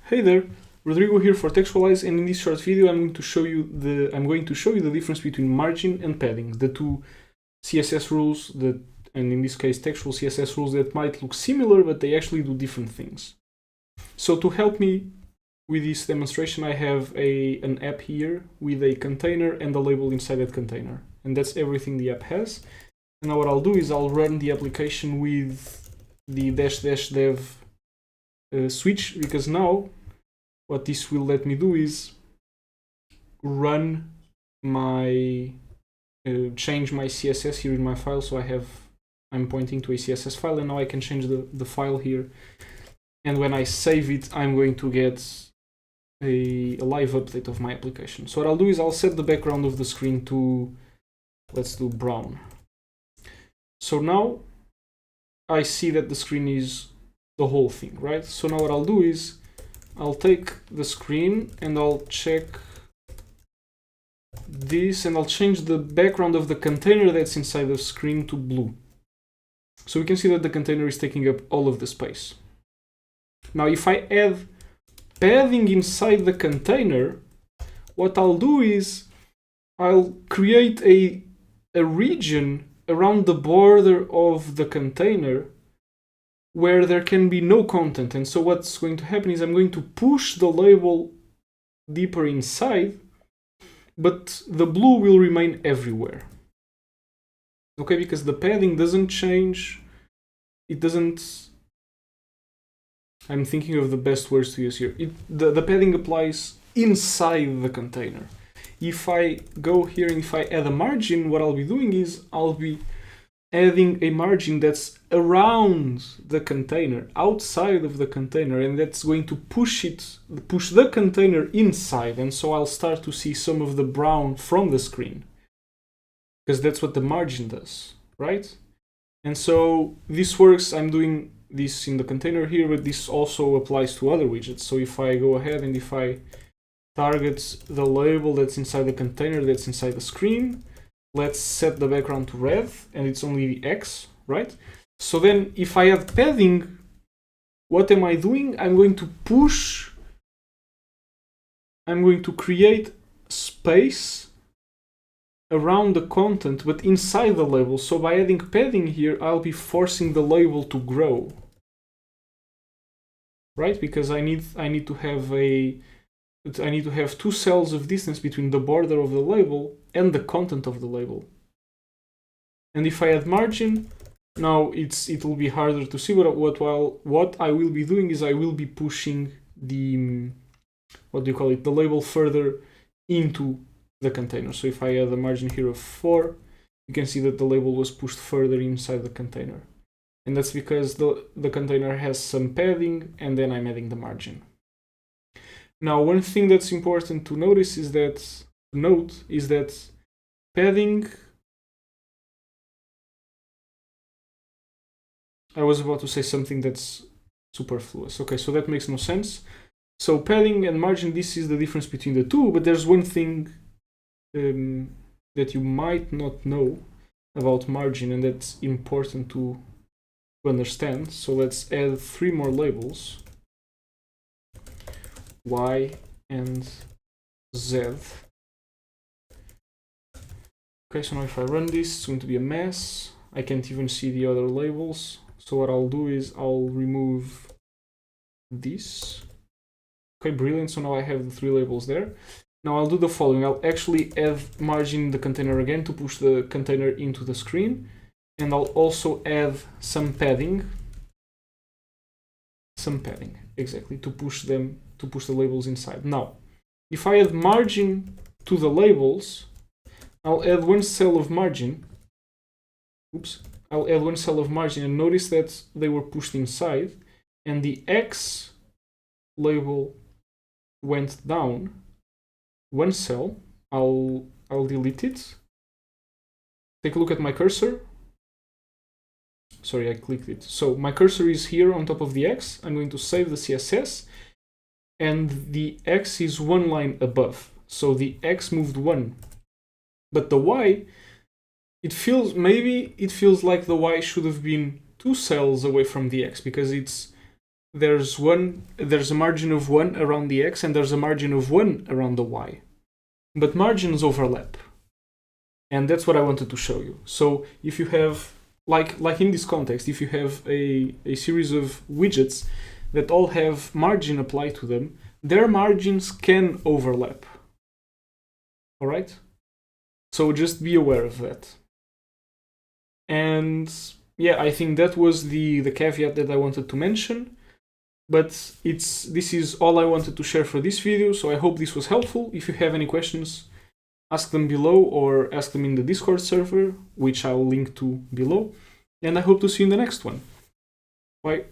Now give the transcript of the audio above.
Hey there, Rodrigo here for Textualize, and in this short video I'm going to show you the difference between margin and padding, the two CSS rules and in this case textual CSS rules that might look similar but they actually do different things. So to help me with this demonstration I have an app here with a container and a label inside that container, and that's everything the app has. And now what I'll do is I'll run the application with the --dev switch, because now what this will let me do is run my change my CSS here in my file. So I'm pointing to a CSS file, and now I can change the file here, and when I save it I'm going to get a live update of my application. So what I'll do is I'll set the background of the screen to, let's do brown. So now I see that the screen is the whole thing, right? So now what I'll do is I'll take the screen and I'll check this, and I'll change the background of the container that's inside the screen to blue. So we can see that the container is taking up all of the space. Now if I add padding inside the container, what I'll do is I'll create a region around the border of the container where there can be no content. And so what's going to happen is I'm going to push the label deeper inside, but the blue will remain everywhere. Okay, because the padding doesn't change. It doesn't... I'm thinking of the best words to use here. The padding applies inside the container. If I go here and if I add a margin, what I'll be doing is I'll be adding a margin that's around the container, outside of the container, and that's going to push the container inside. And so I'll start to see some of the brown from the screen, because that's what the margin does, right? And so this works. I'm doing this in the container here, but this also applies to other widgets. So if I go ahead and if I target the label that's inside the container, that's inside the screen, let's set the background to red, and it's only the X, right? So then if I add padding, what am I doing? I'm going to create space around the content, but inside the label. So by adding padding here, I'll be forcing the label to grow, right? Because I need to have two cells of distance between the border of the label and the content of the label. And if I add margin, now it will be harder to see, but what I will be doing is I will be pushing the the label further into the container. So if I add a margin here of 4, you can see that the label was pushed further inside the container. And that's because the container has some padding, and then I'm adding the margin. Now, one thing that's important to note is that padding... I was about to say something that's superfluous. Okay, so that makes no sense. So padding and margin, this is the difference between the two, but there's one thing that you might not know about margin, and that's important to understand. So let's add 3 more labels, Y and Z. Okay, so now if I run this, it's going to be a mess. I can't even see the other labels. So what I'll do is I'll remove this. Okay, brilliant. So now I have the 3 labels there. Now I'll do the following. I'll actually add margin in the container again to push the container into the screen. And I'll also add some padding. Exactly, to push the labels inside. Now, if I add margin to the labels, I'll add 1 cell of margin. I'll add 1 cell of margin, and notice that they were pushed inside, and the X label went down 1 cell. I'll delete it. Take a look at my cursor. Sorry, I clicked it. So my cursor is here on top of the X. I'm going to save the CSS, and the X is 1 line above. So the X moved 1. But the Y, it feels like the Y should have been 2 cells away from the X, because it's there's a margin of 1 around the x and there's a margin of 1 around the y. But margins overlap. And that's what I wanted to show you. So if you have, like in this context, if you have a series of widgets that all have margin applied to them, their margins can overlap. All right? So just be aware of that. And yeah, I think that was the caveat that I wanted to mention. But this is all I wanted to share for this video, so I hope this was helpful. If you have any questions, ask them below or ask them in the Discord server, which I'll link to below. And I hope to see you in the next one. Bye.